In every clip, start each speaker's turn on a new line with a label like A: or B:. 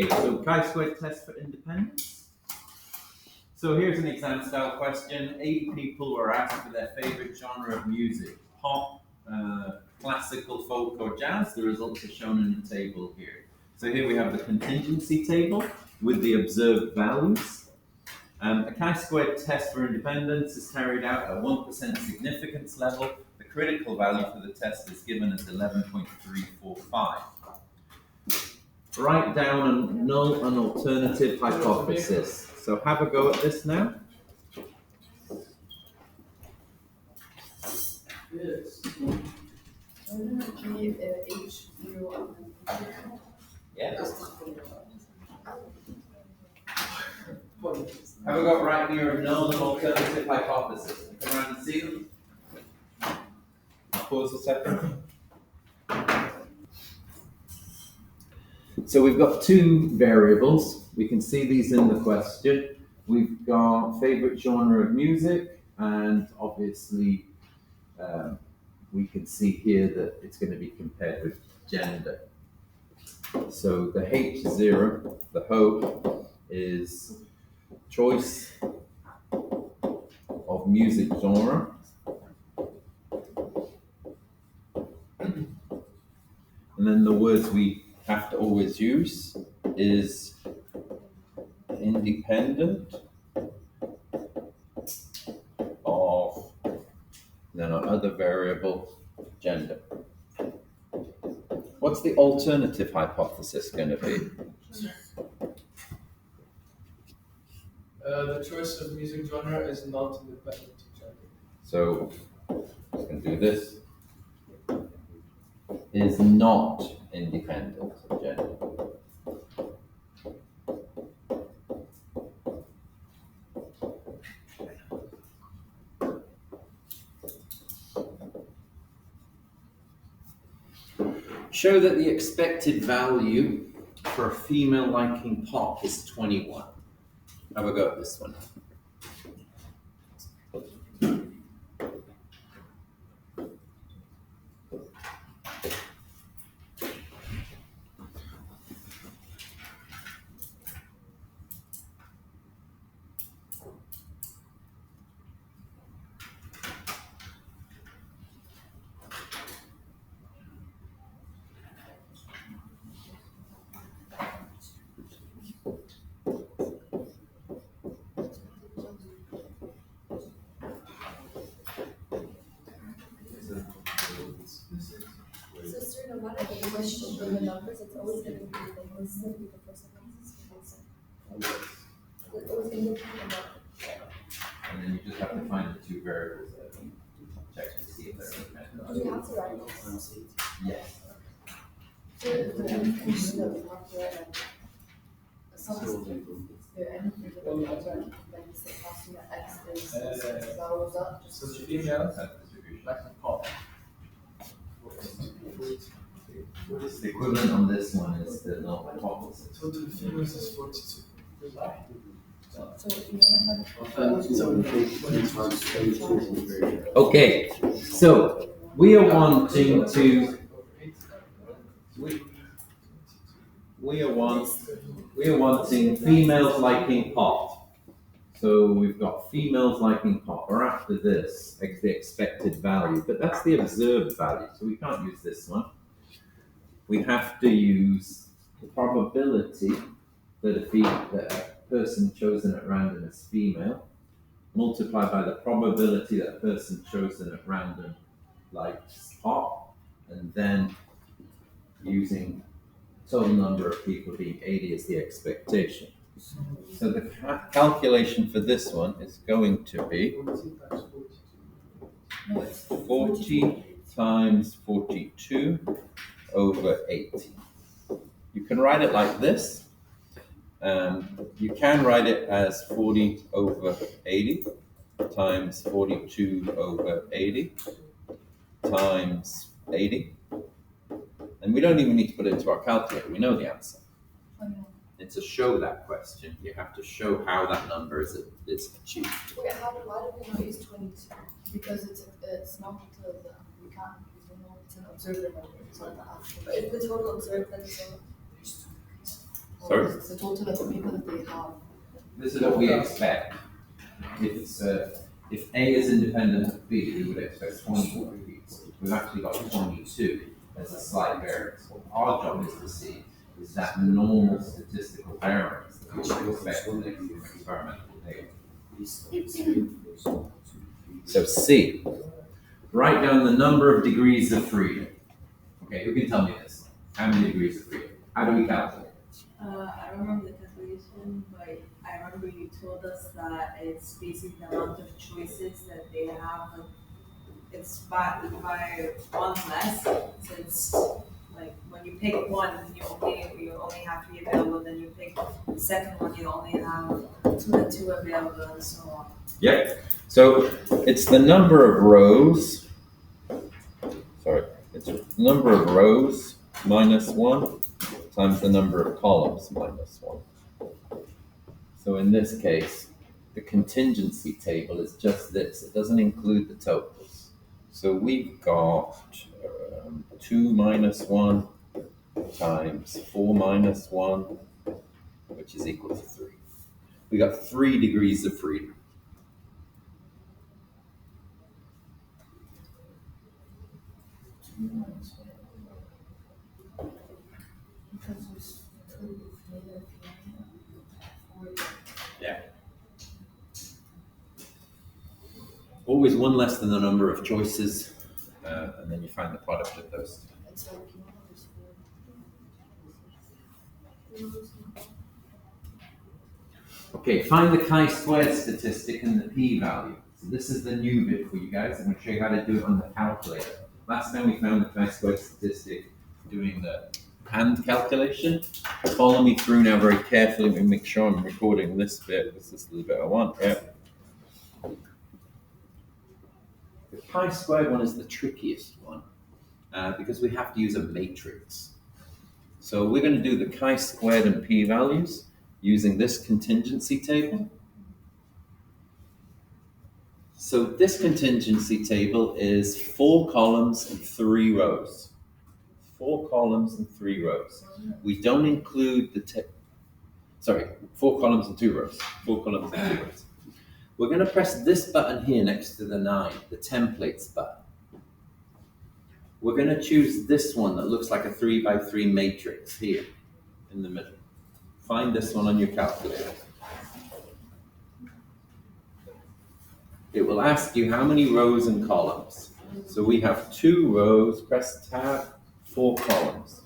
A: So chi-squared test for independence. So here's an exam style question. 80 people were asked for their favorite genre of music, pop, classical, folk, or jazz. The results are shown in the table here. So here we have the contingency table with the observed values. A chi-squared test for independence is carried out at 1% significance level. The critical value for the test is given as 11.345. Write down a null and alternative hypothesis. So have a go at this now.
B: Yes.
A: Yes. Have a go at writing your null and alternative hypothesis. Come around and see them. I'll pause a second. So we've got two variables. We can see these in the question. We've got favorite genre of music, and obviously we can see here that it's going to be compared with gender. So the H0, the hope, is choice of music genre. And then the words we have to always use is independent of, then our other variable, gender. What's the alternative hypothesis going to be?
B: The choice of music genre is not independent of gender.
A: So we can do this. Is not independent of gender. Show that the expected value for a female liking pop is 21. Have a go at this one.
C: So, sir, no matter the question in the numbers, it's always going to be consistent with the first analysis. It's always going to be
A: And then you just have to find the two variables that you check to see if they're independent.
C: Do you have to write this?
A: Yes.
C: So, the information that we have to write
B: So the female like a pop.
A: The equivalent on this one is the null hypothesis.
B: Total females is 42.
A: Okay, so we are wanting to we are wanting females liking pop. So we've got females liking pop, or after this, the expected value, but that's the observed value, so we can't use this one. We have to use the probability that a person chosen at random is female, multiplied by the probability that a person chosen at random likes pop, and then using total number of people being 80 as the expectation. So the calculation for this one is going to be 40 times 42 over 80. You can write it like this. You can write it as 40 over 80 times 42 over 80 times 80. And we don't even need to put it into our calculator. We know the answer. And to show that question, you have to show how that number is achieved.
C: Wait, why do we not use 22? Because it's not we can't, we know it's an observer number, it's not the actual. But if the total observed, then so
A: Sorry?
D: It's the total of people that they have.
A: This is what we expect. If A is independent of B, we would expect 24 people. We've actually got 22. There's a slight variance. What our job is to see is that normal statistical variance that we would expect from the experimental data. So C, write down the number of degrees of freedom. Okay, who can tell me this? How many degrees of freedom? How do we calculate?
E: I don't remember the calculation, but I remember you told us that it's basically the amount of choices that they have. Like, it's by one less. So it's like when you pick one, you only have three available. Then you pick the second one, you only have two available, and so on.
A: Yep. So it's the number of rows. Sorry, it's the number of rows minus 1 times the number of columns minus 1. So in this case, the contingency table is just this. It doesn't include the totals. So we've got 2 minus 1 times 4 minus 1, which is equal to 3. We got 3 degrees of freedom. Yeah. Always one less than the number of choices, and then you find the product of those. Okay, find the chi-squared statistic and the p-value. So this is the new bit for you guys. I'm going to show you how to do it on the calculator. Last time we found the chi-squared statistic doing the hand calculation. Follow me through now very carefully and make sure I'm recording this bit. This is the bit I want. Yeah. The chi-squared one is the trickiest one because we have to use a matrix. So we're going to do the chi-squared and p-values using this contingency table. So this contingency table is 4 columns and 3 rows. 4 columns and 3 rows. We don't include the 4 columns and 2 rows. 4 columns and 2 rows. We're going to press this button here next to the 9, the templates button. We're going to choose this one that looks like a 3 by 3 matrix here in the middle. Find this one on your calculator. It will ask you how many rows and columns. So we have 2 rows, press tab, 4 columns.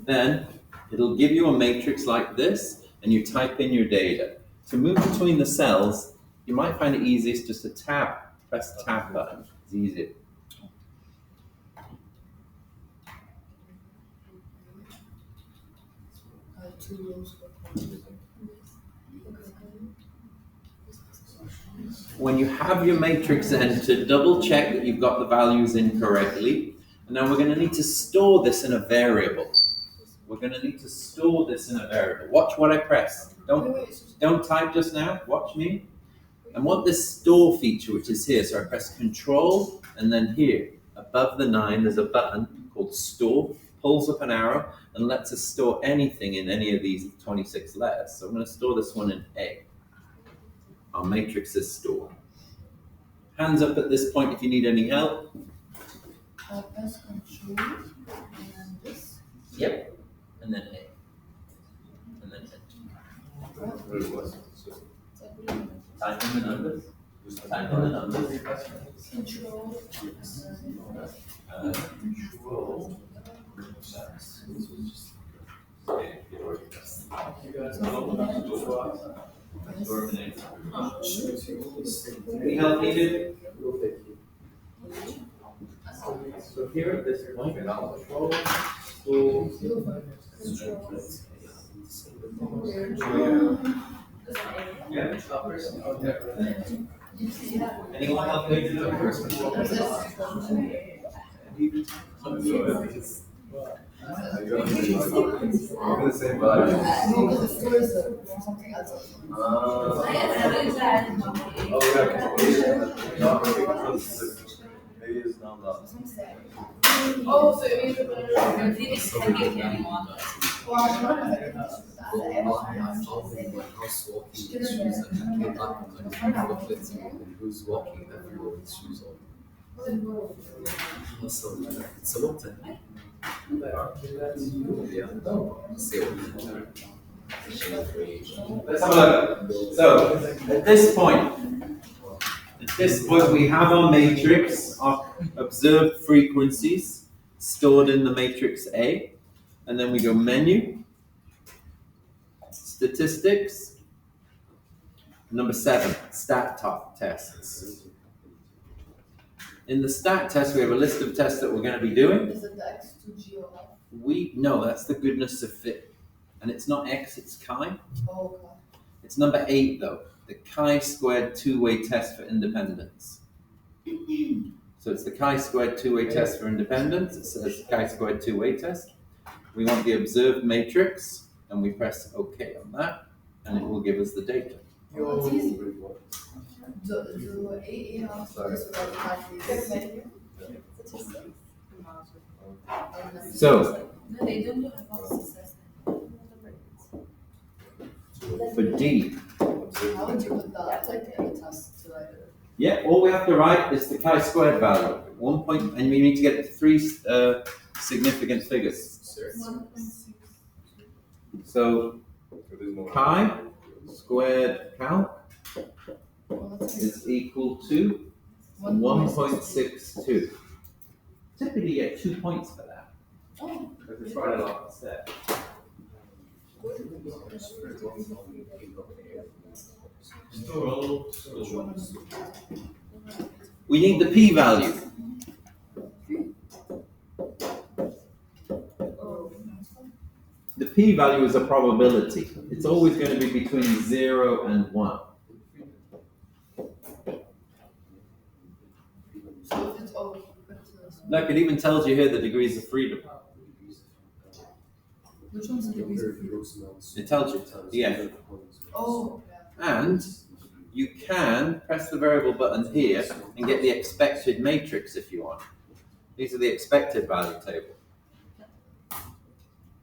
A: Then it'll give you a matrix like this, and you type in your data. To move between the cells, you might find it easiest just to tab, press the tab button. It's easier. When you have your matrix entered, double check that you've got the values in correctly. And now we're going to need to store this in a variable. We're going to need to store this in a variable. Watch what I press. Don't type just now. Watch me. I want this store feature, which is here. So I press Control, and then here, above the 9, there's a button called Store. Pulls up an arrow and lets us store anything in any of these 26 letters. So I'm going to store this one in A. Our matrix is stored. Hands up at this point if you need any help.
D: Press Control and this.
A: Yep. And then A. And then Enter. Type in the numbers. Type in the numbers.
D: Control.
A: Control. Any help needed? So here at this point, control, yeah. Anyone help me to do it first?
B: I'm gonna say bye.
D: No, because the store is something else.
B: Maybe it's not that.
D: Oh, so it means we're
E: I
D: gonna.
E: think it's technically anyone.
D: Well, I don't know if
F: I found in my house walking with shoes and I came back and I looked at him who's walking everywhere with shoes on. So it's a lot of time. Yeah.
A: Let's have a look. So, at this point, we have our matrix, our observed frequencies stored in the matrix A, and then we go menu, statistics, number 7, stat tests. In the stat test, we have a list of tests that we're going to be doing.
D: Is it the X2G or F?
A: No, that's the goodness of fit. And it's not X, it's chi.
D: Oh, okay.
A: It's number 8 though, the chi-squared two-way test for independence. So it's the chi-squared two-way test for independence. It says chi-squared two-way test. We want the observed matrix, and we press OK on that, and it will give us the data.
D: Oh, it's easy. Do AA have to do this without calculating?
A: So
C: No, they don't do hypothesis.
A: for D,
D: How would you put that like in the test to like?
A: yeah, all we have to write is the chi-squared value. 1 point, and we need to get 3 significant figures.
C: 1.6.
A: So chi-squared calc is equal to 1.62. Typically you get 2 points for that.
D: Oh.
A: Because it's quite a lot of step. We need the p-value. The p-value is a probability. It's always going to be between 0 and 1.
D: So if it's
A: Look, it even tells you here the degrees of freedom.
D: which one's the degrees of freedom?
A: It tells you, yeah.
D: Oh,
A: And you can press the variable button here and get the expected matrix if you want. These are the expected value table.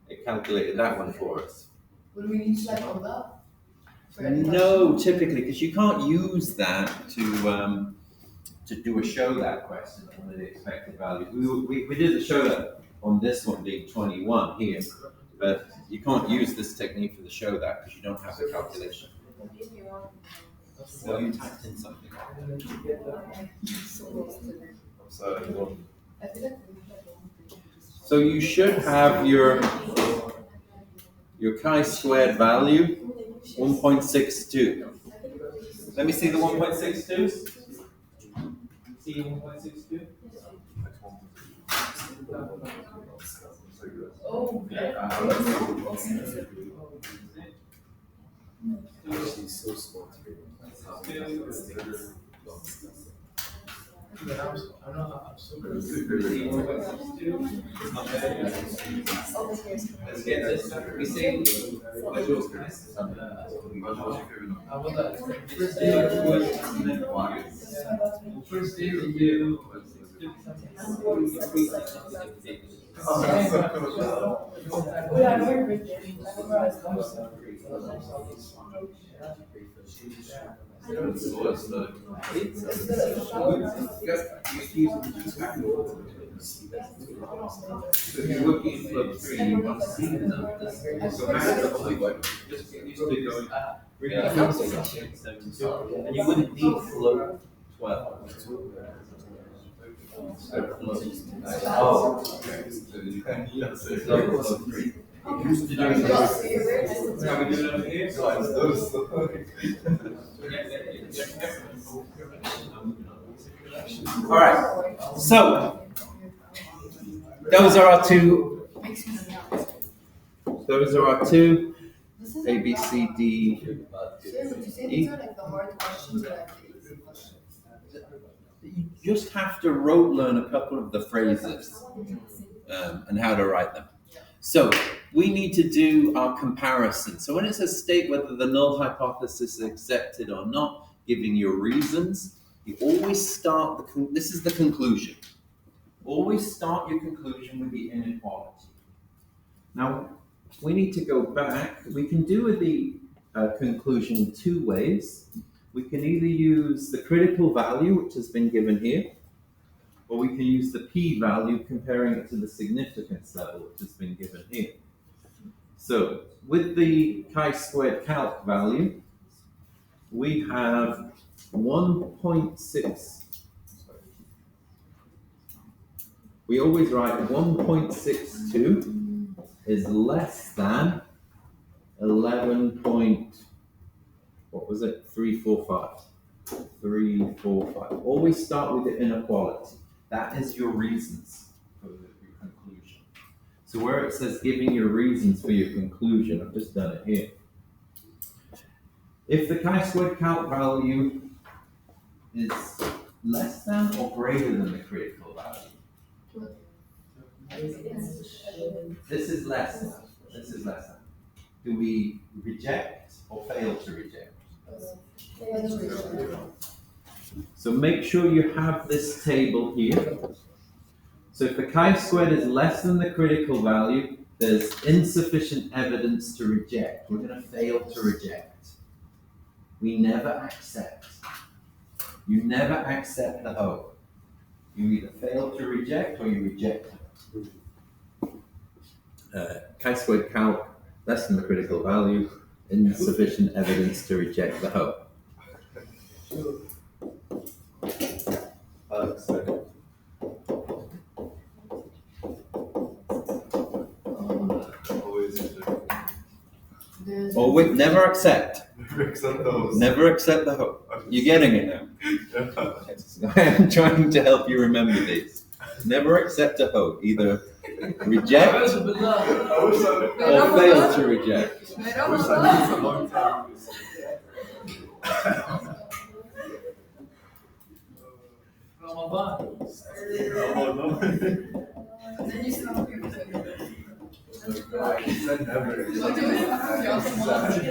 A: It calculated that one for us.
D: would we need to like on that? For any
A: No, typically, because you can't use that to do a show that question on the expected value. We did the show that on this one being 21 here, but you can't use this technique for the show that because you don't have the calculation. So you typed in something. So you should have your chi-squared value 1.62. Let me see the 1.62. See 1.62?
D: Oh,
F: She's so smart.
A: Let's get this. We see. What's yours, Chris? First day review. So if you're looking at club 3, you want to see the numbers. So just get used to going really fast, and you wouldn't need float 12. Oh, okay. So 3. Used to doing this. How we do it over here? All right. So those are our two. Those are our two. A, B, C, D,
D: would you say these are like the hard questions or like the easy questions?
A: You just have to rote learn a couple of the phrases and how to write them. So we need to do our comparison. So when it says state whether the null hypothesis is accepted or not, giving your reasons, you always start this is the conclusion. Always start your conclusion with the inequality. Now, we need to go back. We can do the conclusion in two ways. We can either use the critical value, which has been given here, or we can use the p-value comparing it to the significance level, which has been given here. So, with the chi-squared calc value, we have 1.6. We always write 1.62 is less than 345. 345. Always start with the inequality. That is your reasons for your conclusion. So where it says giving your reasons for your conclusion, I've just done it here. If the chi-squared calc value is less than or greater than the critical value, this is less than. This is less than. Do we reject or fail to reject? So make sure you have this table here. So if the chi-squared is less than the critical value, there's insufficient evidence to reject. We're going to fail to reject. We never accept. You never accept the hope. You either fail to reject or you reject it. Chi-squared calc, less than the critical value, insufficient evidence to reject the hope. Oh wait, never accept. Never accept the hope. You're getting it now. I'm trying to help you remember these. Never accept a hope. Either reject or fail to reject.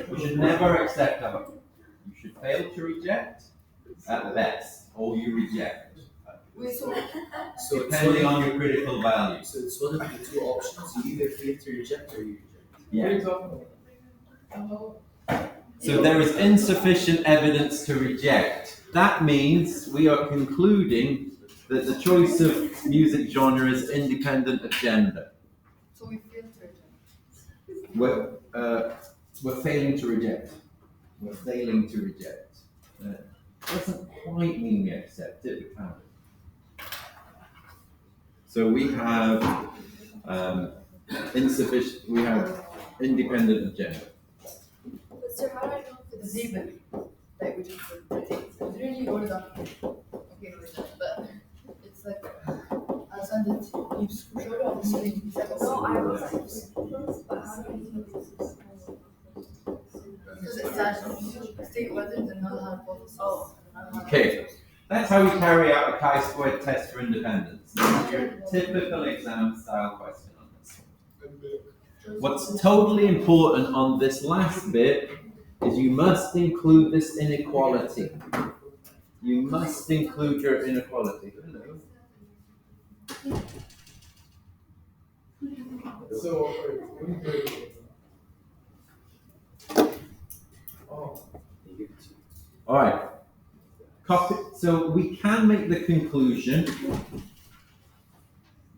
A: We should never accept a hope. You should fail to reject at best, or you reject. Depending on your critical value.
F: So it's one of the two options. You either fail to reject or you reject.
A: Yeah. So there is insufficient evidence to reject. That means we are concluding that the choice of music genre is independent of gender.
D: So we fail to reject.
A: We're failing to reject. We're failing to reject. Doesn't quite mean we accept it, but kind of. So we have insufficient. We have independent of gender.
C: But sir, how do I know if
D: It's
C: it's
D: even, like we just didn't you order that? Okay, but it's like I'll send it. You screenshot it on the screen.
C: no, I was but how do you know this is
D: Because it's that state whether the null hypothesis. Oh.
A: Okay, that's how we carry out a chi-squared test for independence. This is your typical exam style question on this. What's totally important on this last bit is you must include this inequality. You must include your inequality. Hello.
B: So,
A: All right. Copy. So we can make the conclusion.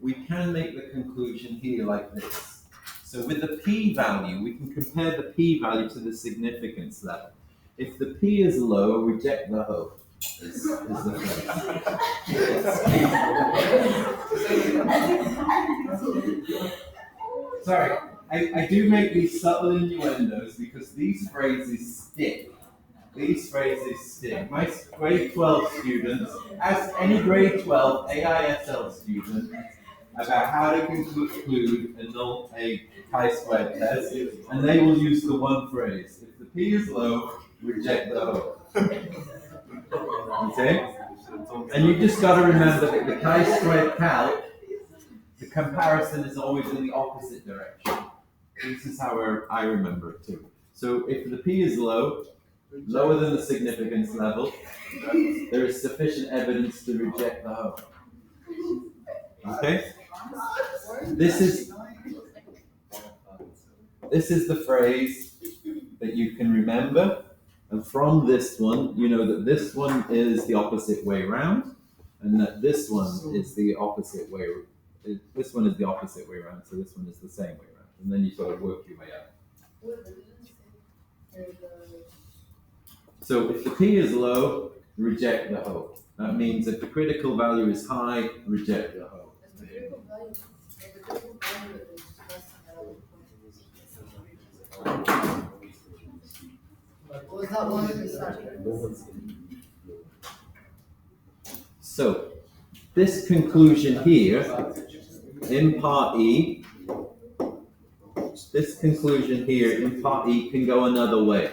A: We can make the conclusion here like this. So with the p-value, we can compare the p-value to the significance level. If the p is low, reject the hope. Is the phrase. Sorry, I do make these subtle innuendos because these phrases stick. These phrases stick. My grade 12 students, ask any grade 12 AISL student about how to conclude a chi-squared test, and they will use the one phrase. If the p is low, reject the hope. Okay? And you just got to remember that the chi-squared calc, the comparison is always in the opposite direction. This is how I remember it too. So if the p is low, lower than the significance level, there is sufficient evidence to reject the hope. Okay? This is the phrase that you can remember. And from this one, you know that this one is the opposite way round, and that this one is the opposite way. This one is the opposite way round, so this one is the same way round. And then you sort of work your way up. So if the P is low, reject the whole. That means if the critical value is high, reject the whole.
D: Was that 100%?
A: So this conclusion here in part E, this conclusion here in part E can go another way.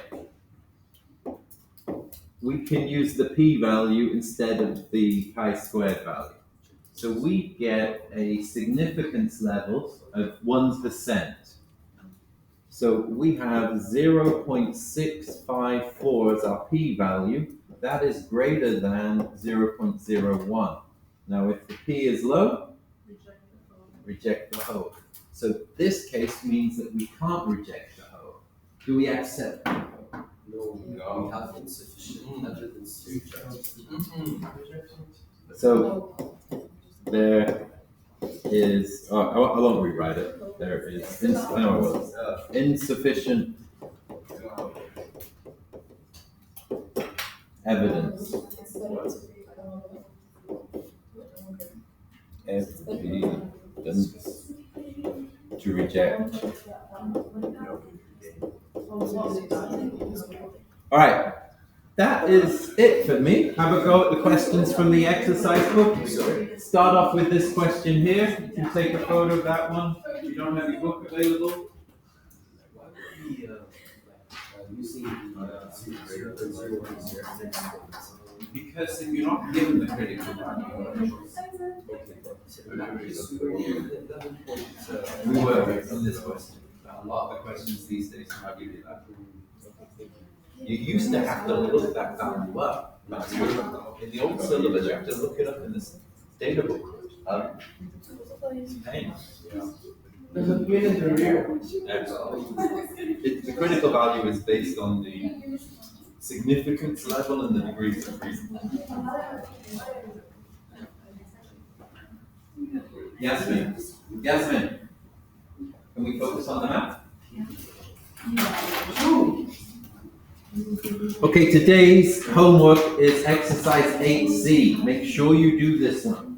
A: We can use the p-value instead of the chi-squared value. So we get a significance level of 1%. So we have 0.654 as our p-value. That is greater than 0.01. Now if the p is low, reject the whole. So this case means that we can't reject the whole. Do we accept the whole?
F: No, we have insufficient evidence to reject.
A: So there is, I won't rewrite it. There is insufficient evidence. Evidence to reject. All right, that is it for me. Have a go at the questions from the exercise book. Start off with this question here. You can take a photo of that one if you don't have your book available.
F: Why would we using the
A: Because if you're not given the critical value, we were on this question. A lot of the questions these days are how do you do that? You used to have to look that value up. In the old syllabus, you have to look it up in this data book. It's a pain.
B: There's a pin in the rear.
A: The critical value is based on the significance level and the degrees of freedom. Yasmin, can we focus on the map? Okay, today's homework is exercise 8C. Make sure you do this one.